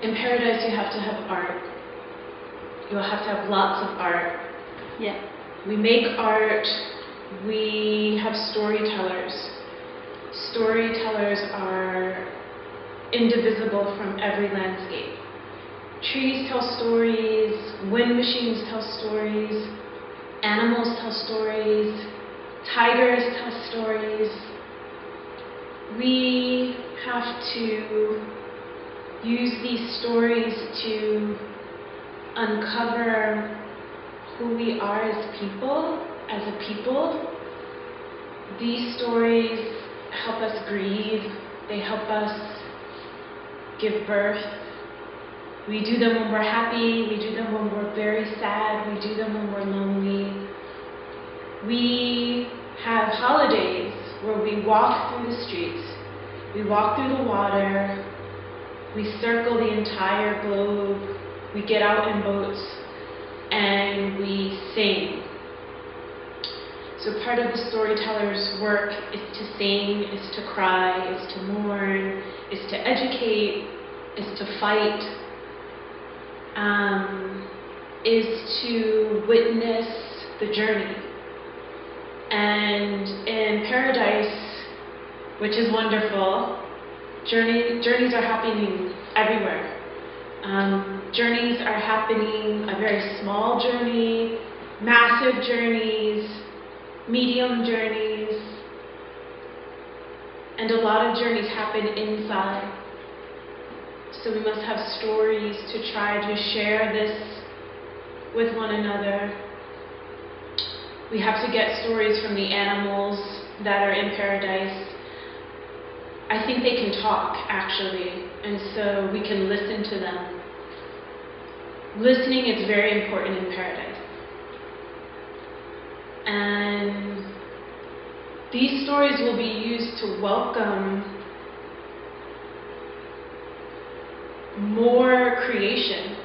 In paradise, you have to have art. You'll have to have lots of art. Yeah. We make art. We have storytellers. Storytellers are indivisible from every landscape. Trees tell stories, wind machines tell stories, animals tell stories, tigers tell stories. We have to use these stories to uncover who we are as people, These stories help us grieve, they help us give birth. We do them when we're happy, we do them when we're very sad, we do them when we're lonely. We have holidays where we walk through the streets, we walk through the water, we circle the entire globe, we get out in boats, and we sing. So part of the storyteller's work is to sing, is to cry, is to mourn, is to educate, is to fight, is to witness the journey. And in paradise, which is wonderful, journeys are happening everywhere. Journeys are happening, a very small journey, massive journeys, medium journeys, and a lot of journeys happen inside. So we must have stories to try to share this with one another. We have to get stories from the animals that are in paradise. I think they can talk, actually, and so we can listen to them. Listening is very important in paradise. And these stories will be used to welcome more creation.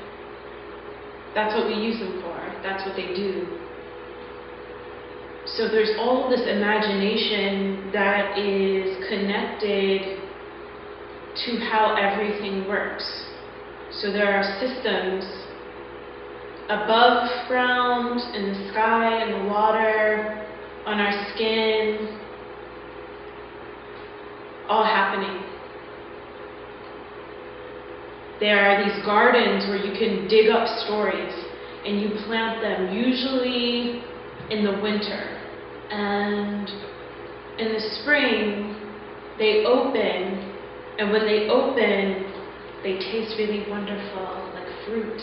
That's what we use them for. That's what they do. So there's all this imagination that is connected to how everything works. So there are systems above ground, in the sky, in the water, on our skin, all happening. There are these gardens where you can dig up stories and you plant them, usually in the winter. And in the spring, they open, and when they open, they taste really wonderful, like fruit.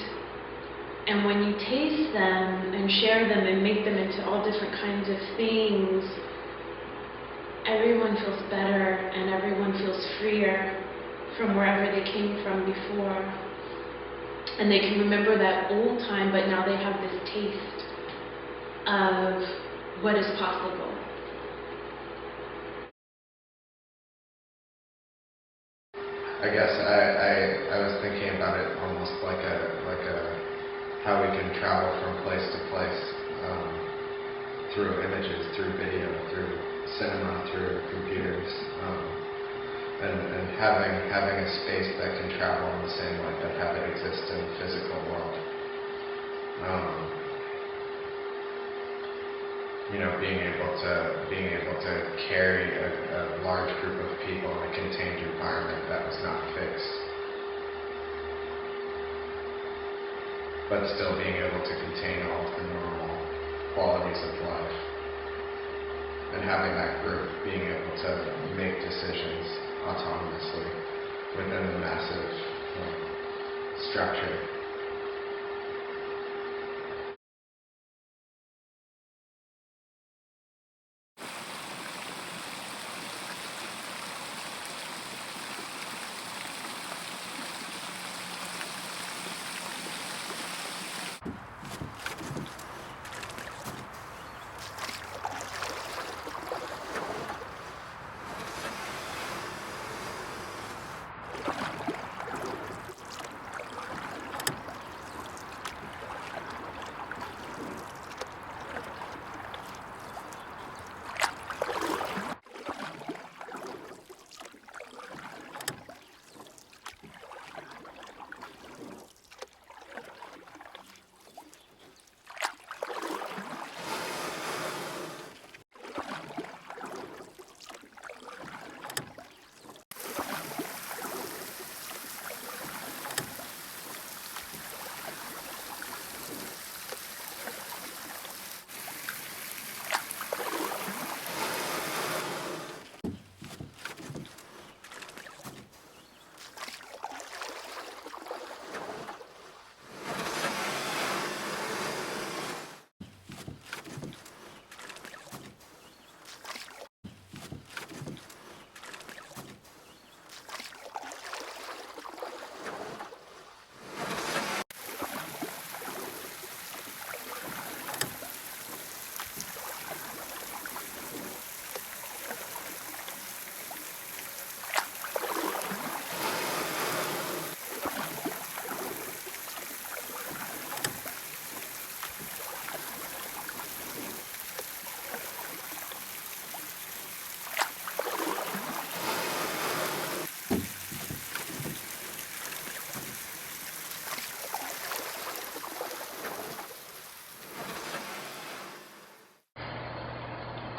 And when you taste them and share them and make them into all different kinds of things, everyone feels better and everyone feels freer from wherever they came from before. And they can remember that old time, but now they have this taste of what is possible. I guess I was thinking about it almost like a how we can travel from place to place through images, through video, through cinema, through computers, and having a space that can travel in the same way, but have it exist in the physical world. Being able to carry a large group of people in a contained environment that was not fixed, but still being able to contain all of the normal qualities of life, and having that group being able to make decisions autonomously within the massive structure.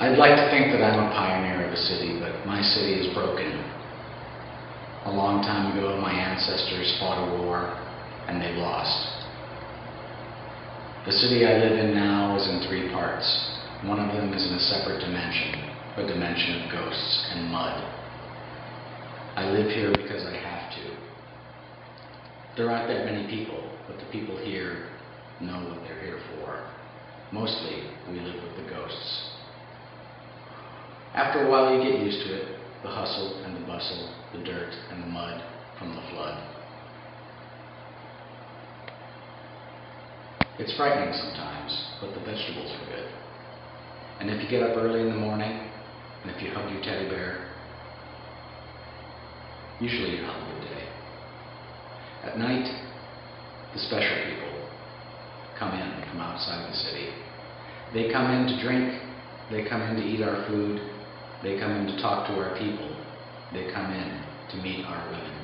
I'd like to think that I'm a pioneer of a city, but my city is broken. A long time ago, my ancestors fought a war, and they lost. The city I live in now is in 3 parts. One of them is in a separate dimension, a dimension of ghosts and mud. I live here because I have to. There aren't that many people, but the people here know what they're here for. Mostly, we live with the ghosts. After a while, you get used to it, the hustle and the bustle, the dirt and the mud from the flood. It's frightening sometimes, but the vegetables are good. And if you get up early in the morning, and if you hug your teddy bear, usually you'll have a good day. At night, the special people come in from outside the city. They come in to drink, they come in to eat our food, they come in to talk to our people, they come in to meet our women.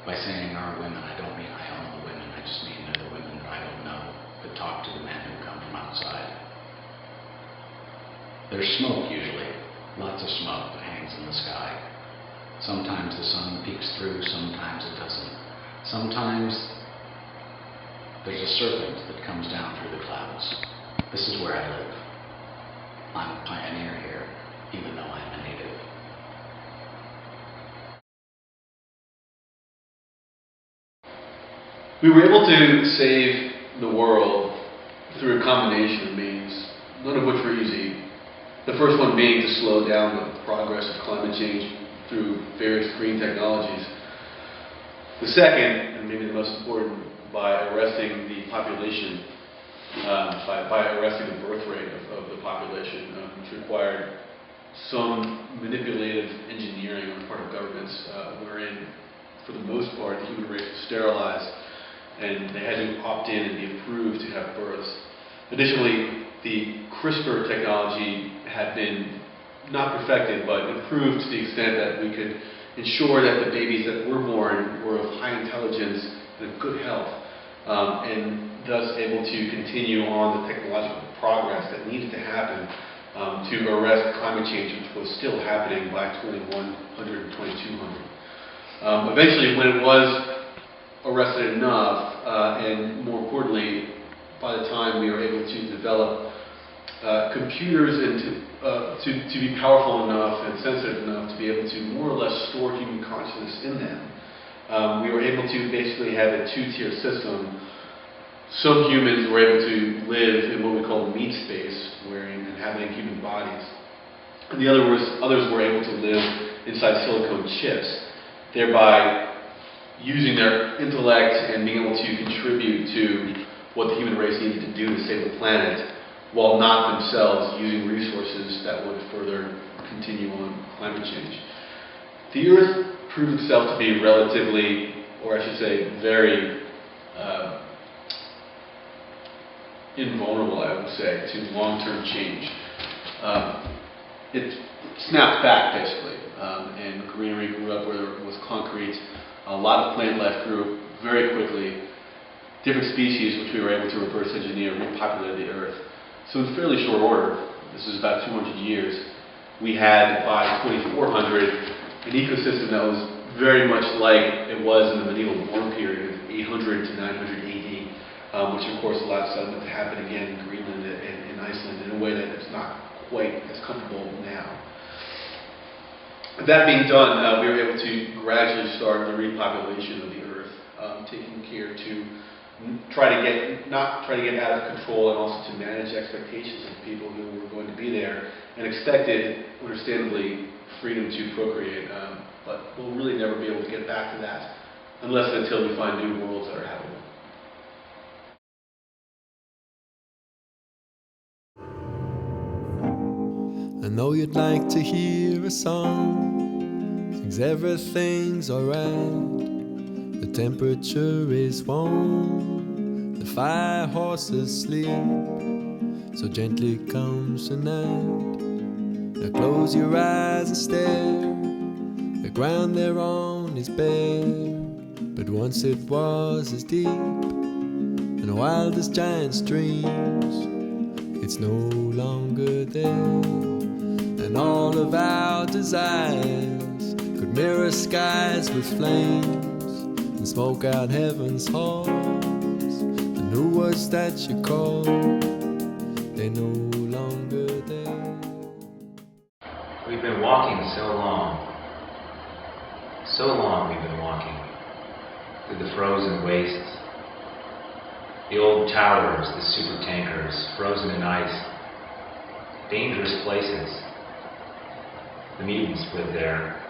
By saying our women, I don't mean I own the women, I just mean they're the women that I don't know that talk to the men who come from outside. There's smoke usually, lots of smoke that hangs in the sky. Sometimes the sun peeks through, sometimes it doesn't. Sometimes there's a serpent that comes down through the clouds. This is where I live. I'm a pioneer here, even though I'm a native. We were able to save the world through a combination of means, none of which were easy. The first one being to slow down the progress of climate change through various green technologies. The second, and maybe the most important, by arresting the population, by arresting the birth rate of the population, which required some manipulative engineering on the part of governments, wherein, for the most part, the human race was sterilized, and they had to opt in and be approved to have births. Additionally, the CRISPR technology had been not perfected, but improved to the extent that we could ensure that the babies that were born were of high intelligence and of good health, and thus able to continue on the technological progress that needed to happen to arrest climate change, which was still happening by 2100 and 2200. Eventually, when it was arrested enough, and more importantly, by the time we were able to develop computers and to be powerful enough and sensitive enough to be able to more or less store human consciousness in them, we were able to basically have a 2-tier system. Some humans were able to live in what we call the meat space, wherein inhabiting human bodies. And the others were able to live inside silicone chips, thereby using their intellect and being able to contribute to what the human race needed to do to save the planet, while not themselves using resources that would further continue on climate change. The Earth proved itself to be relatively, or I should say, very invulnerable, I would say, to long-term change. It snapped back, basically, and greenery grew up where there was concrete. A lot of plant life grew very quickly. Different species, which we were able to reverse engineer, repopulated the Earth. So in fairly short order, this is about 200 years, we had, by 2400, an ecosystem that was very much like it was in the medieval warm period of 800 to 900 AD, which of course allowed settlement to happen again in Greenland and in Iceland in a way that is not quite as comfortable now. That being done, we were able to gradually start the repopulation of the Earth, taking care to not try to get out of control, and also to manage expectations of people who were going to be there and expected, understandably, freedom to procreate. But we'll really never be able to get back to that unless and until we find new worlds that are habitable. I know you'd like to hear a song, sings everything's alright. The temperature is warm, the fire horses sleep, so gently comes the night. Now close your eyes and stare, the ground they're on is bare, but once it was as deep and wild as giant streams. it's no longer there. And all of our desires could mirror skies with flames and smoke out heaven's halls. And who was that you called? They're no longer there. We've been walking so long we've been walking through the frozen wastes, the old towers, the super tankers, frozen in ice, dangerous places. The mutants live there,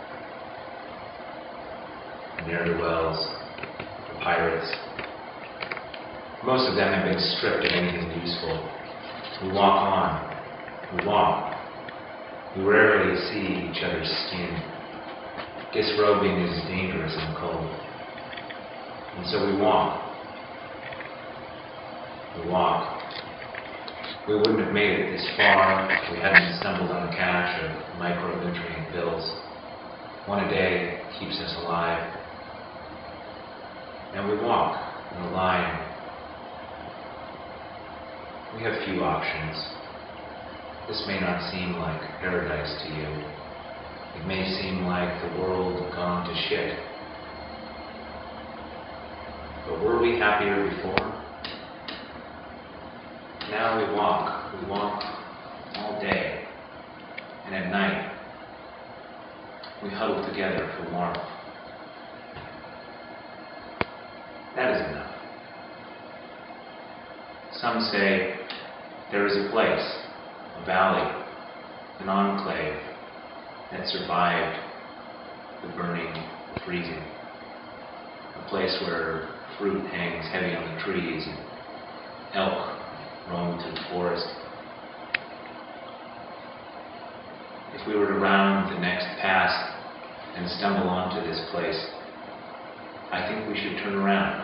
the ne'er-do-wells, the pirates. Most of them have been stripped of anything useful. We walk on, we walk. We rarely see each other's skin. Disrobing is dangerous and cold. And so we walk. We walk. We wouldn't have made it this far if we hadn't stumbled on a cache of micronutrient pills. One a day keeps us alive. And we walk in a line. We have few options. This may not seem like paradise to you. It may seem like the world gone to shit. But were we happier before? Now we walk all day. And at night, we huddle together for warmth. That is enough. Some say there is a place, a valley, an enclave that survived the burning, the freezing. A place where fruit hangs heavy on the trees and elk roam through the forest. If we were to round the next pass and stumble onto this place, I think we should turn around.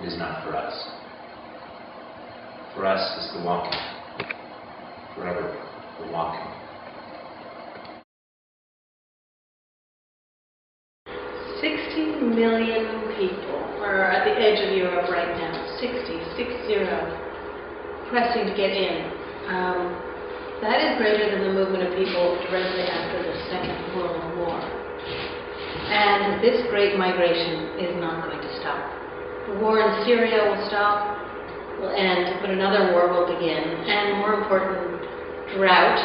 It is not for us. For us, it's the walking. Forever, the walking. 60 million people are at the edge of Europe right now. 60, pressing to get in. That is greater than the movement of people directly after the Second World War. And this great migration is not going to stop. The war in Syria will stop, will end, but another war will begin. And more important, drought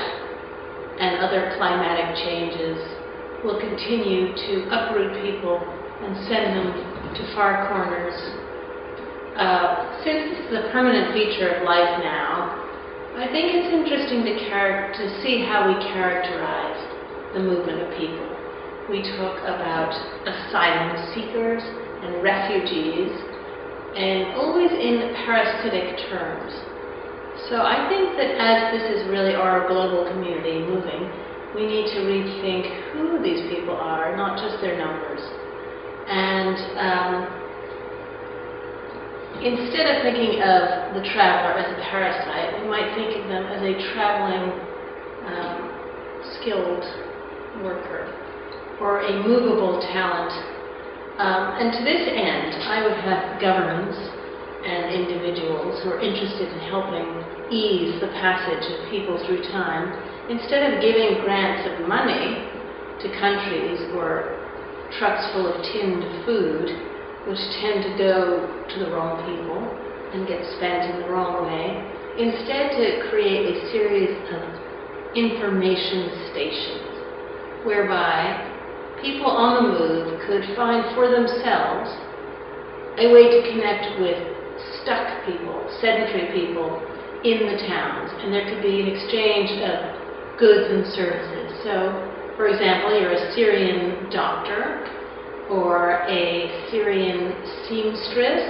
and other climatic changes will continue to uproot people and send them to far corners. Since this is a permanent feature of life now, I think it's interesting to see how we characterize the movement of people. We talk about asylum seekers and refugees, and always in parasitic terms. So I think that as this is really our global community moving, we need to rethink who these people are, not just their numbers. And instead of thinking of the traveler as a parasite, we might think of them as a traveling, skilled worker or a movable talent. And to this end, I would have governments and individuals who are interested in helping ease the passage of people through time, instead of giving grants of money to countries or trucks full of tinned food, which tend to go to the wrong people and get spent in the wrong way, instead to create a series of information stations whereby people on the move could find for themselves a way to connect with stuck people, sedentary people in the towns, and there could be an exchange of goods and services. So, for example, you're a Syrian doctor or a Syrian seamstress,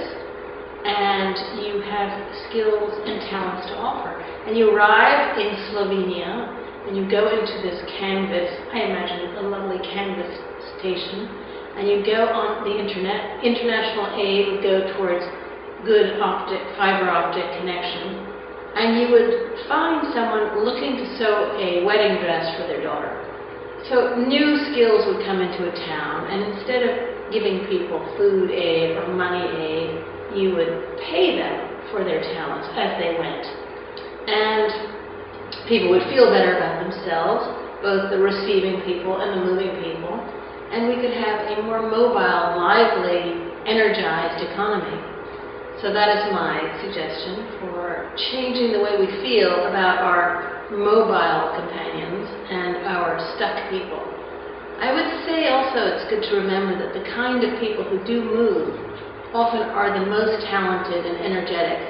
and you have skills and talents to offer. And you arrive in Slovenia, and you go into this canvas, I imagine a lovely canvas station, and you go on the internet. International aid would go towards good fiber optic connection, and you would find someone looking to sew a wedding dress for their daughter. So new skills would come into a town, and instead of giving people food aid or money aid, you would pay them for their talents as they went. And people would feel better about themselves, both the receiving people and the moving people, and we could have a more mobile, lively, energized economy. So that is my suggestion for changing the way we feel about our mobile companions and our stuck people. I would say also it's good to remember that the kind of people who do move often are the most talented and energetic.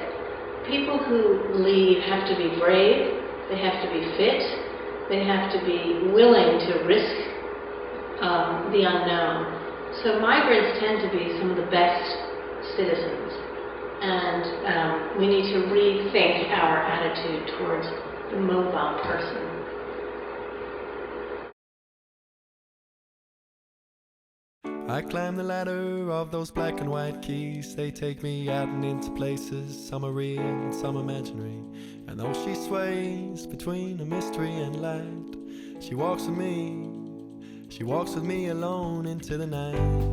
People who leave have to be brave, they have to be fit, they have to be willing to risk the unknown. So migrants tend to be some of the best citizens, and we need to rethink our attitude towards the mobile person. I climb the ladder of those black and white keys. They take me out and into places, some are real and some imaginary. And though she sways between a mystery and light, she walks with me alone into the night.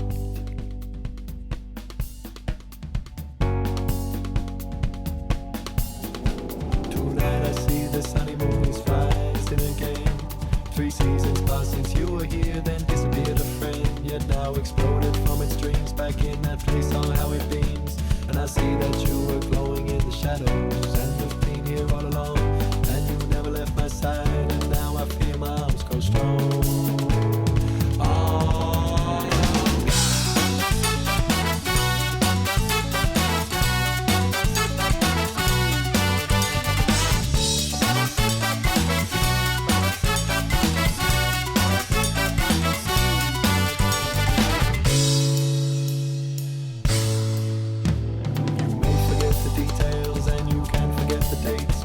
Tonight I see the sunny moon is rising again. 3 seasons passed since you were here, then disappeared a friend. Yet now exploded from its dreams, back in that place, saw how it beams. And I see that you were glowing in the shadows, and you've been here all along, and you never left my side. And now I feel my arms go strong.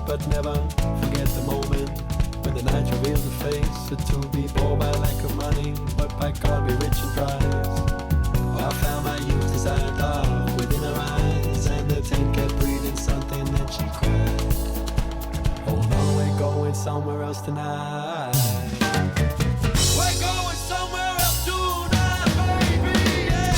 But never forget the moment when the night reveals the face. To be poor by lack of money, but by God be rich in prize. Oh, I found my youth desired love within her eyes, and the tent kept breathing something, then she cried. Oh no, we're going somewhere else tonight. We're going somewhere else tonight, baby, yeah.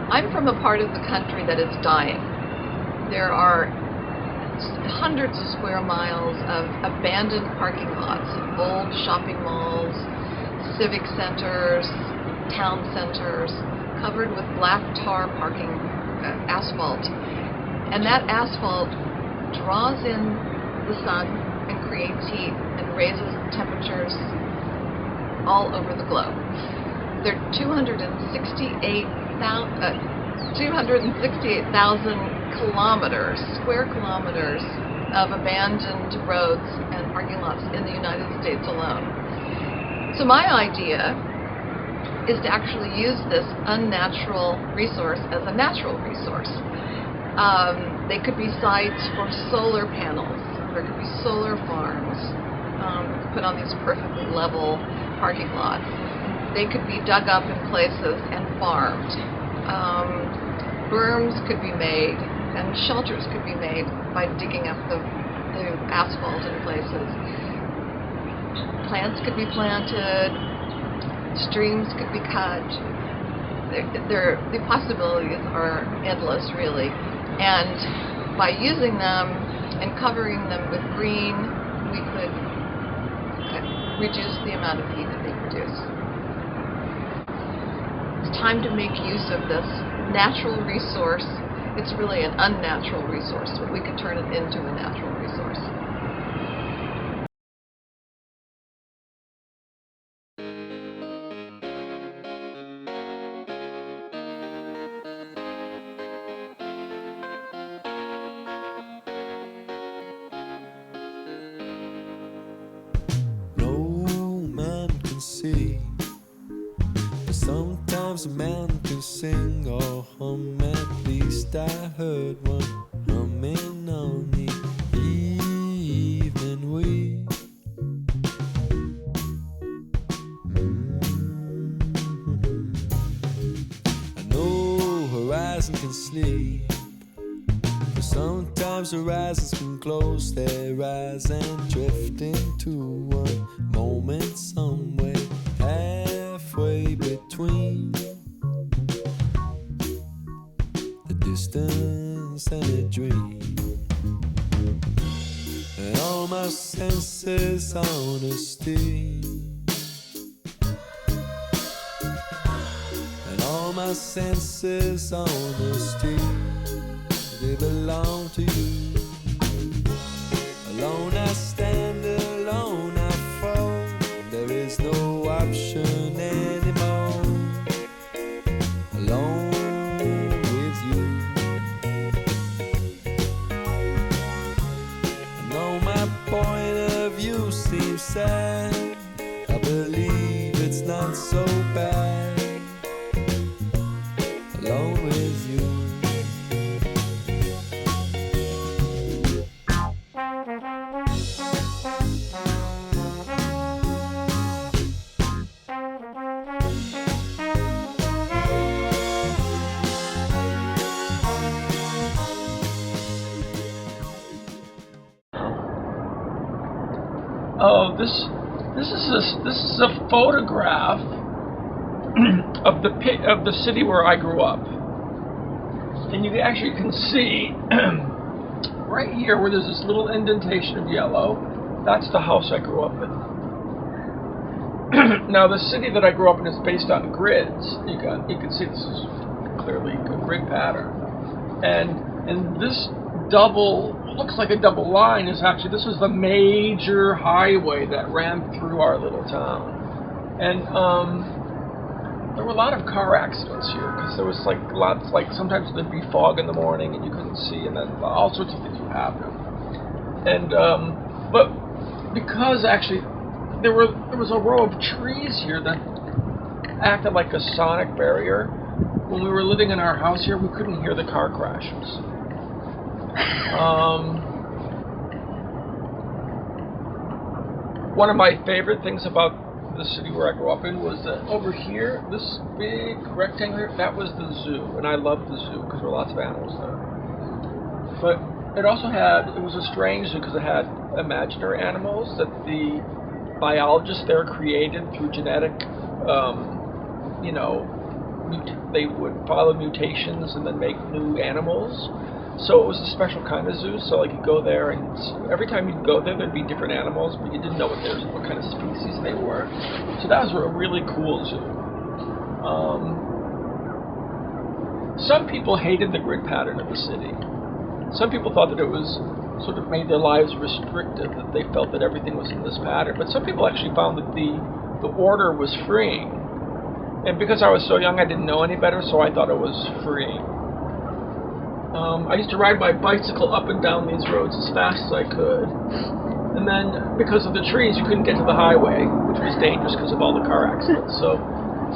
I'm from a part of the country that is dying. There are hundreds of square miles of abandoned parking lots, old shopping malls, civic centers, town centers, covered with black tar parking asphalt. And that asphalt draws in the sun and creates heat and raises temperatures all over the globe. There are 268,000 kilometers, square kilometers of abandoned roads and parking lots in the United States alone. So my idea is to actually use this unnatural resource as a natural resource. They could be sites for solar panels. There could be solar farms put on these perfectly level parking lots. They could be dug up in places and farmed. Berms could be made and shelters could be made by digging up the the asphalt in places. Plants could be planted, streams could be cut. The possibilities are endless, really. And by using them and covering them with green, we could reduce the amount of heat that they produce. It's time to make use of this natural resource. It's really an unnatural resource, but we could turn it into a natural resource. No man can see, but sometimes a man can sing or hum. At least I heard one humming on the evening wind. I know horizon can sleep, but sometimes horizons can close their eyes and drift into one moment somewhere halfway between the distance and a dream. And all my senses honesty, and all my senses honesty, they belong to you. Alone I stand, alone I fall. There is no option anymore. Alone with you. I know my point of view seems sad. I believe it's not so bad. Alone with you. Oh, this is a photograph of the city where I grew up, and you actually can see right here where there's this little indentation of yellow. That's the house I grew up in. Now, the city that I grew up in is based on grids. You can see this is clearly a grid pattern, and this looks like a double line is actually, this was the major highway that ran through our little town. And there were a lot of car accidents here because there was sometimes there'd be fog in the morning and you couldn't see, and then all sorts of things would happen. And but because actually there was a row of trees here that acted like a sonic barrier. When we were living in our house here, we couldn't hear the car crashes. One of my favorite things about the city where I grew up in was that over here, this big rectangle, that was the zoo, and I loved the zoo because there were lots of animals there. But it was a strange zoo because it had imaginary animals that the biologists there created through genetic, they would follow mutations and then make new animals. So it was a special kind of zoo. So you go there, and every time you'd go there, there'd be different animals, but you didn't know what kind of species they were. So that was a really cool zoo. Some people hated the grid pattern of the city. Some people thought that it was sort of made their lives restrictive, that they felt that everything was in this pattern. But some people actually found that the order was freeing. And because I was so young, I didn't know any better, so I thought it was freeing. I used to ride my bicycle up and down these roads as fast as I could. And then, because of the trees, you couldn't get to the highway, which was dangerous because of all the car accidents. So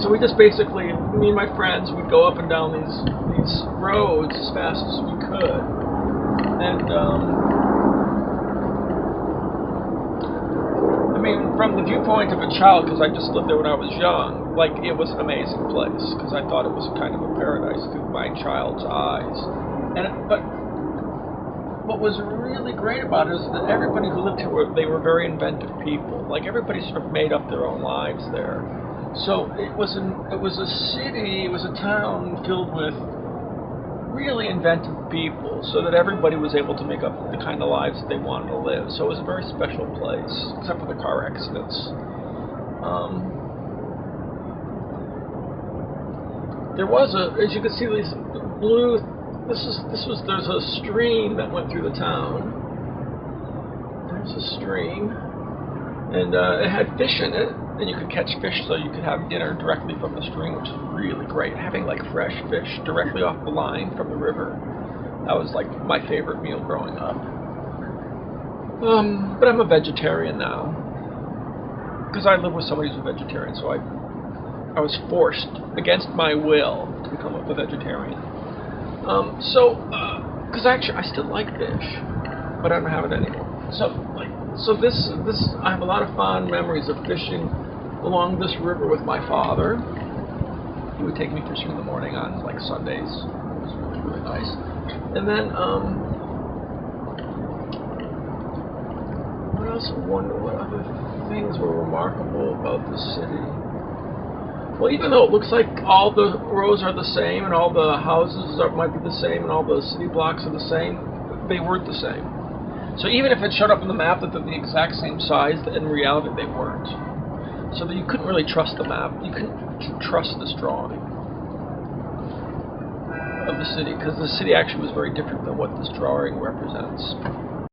we just basically, me and my friends, would go up and down these roads as fast as we could. And, from the viewpoint of a child, because I just lived there when I was young, it was an amazing place, because I thought it was kind of a paradise through my child's eyes. But what was really great about it is that everybody who lived here, they were very inventive people. Like everybody sort of made up their own lives there. So it was a city, it was a town filled with really inventive people, so that everybody was able to make up the kind of lives that they wanted to live. So it was a very special place, except for the car accidents. There was as you can see, these blue. There's a stream that went through the town. There's a stream, and it had fish in it, and you could catch fish, so you could have dinner directly from the stream, which is really great. Having like fresh fish directly off the line from the river, that was like my favorite meal growing up. But I'm a vegetarian now, because I live with somebody who's a vegetarian, so I was forced against my will to become a vegetarian. Because actually I still like fish, but I don't have it anymore. So this I have a lot of fond memories of fishing along this river with my father. He would take me fishing in the morning on like Sundays. It was really, really nice. And then what else? I wonder what other things were remarkable about this city. Well, even though it looks like all the rows are the same and all the houses might be the same and all the city blocks are the same, they weren't the same. So even if it showed up on the map that they're the exact same size, in reality they weren't. So that you couldn't really trust the map. You couldn't trust this drawing of the city, because the city actually was very different than what this drawing represents.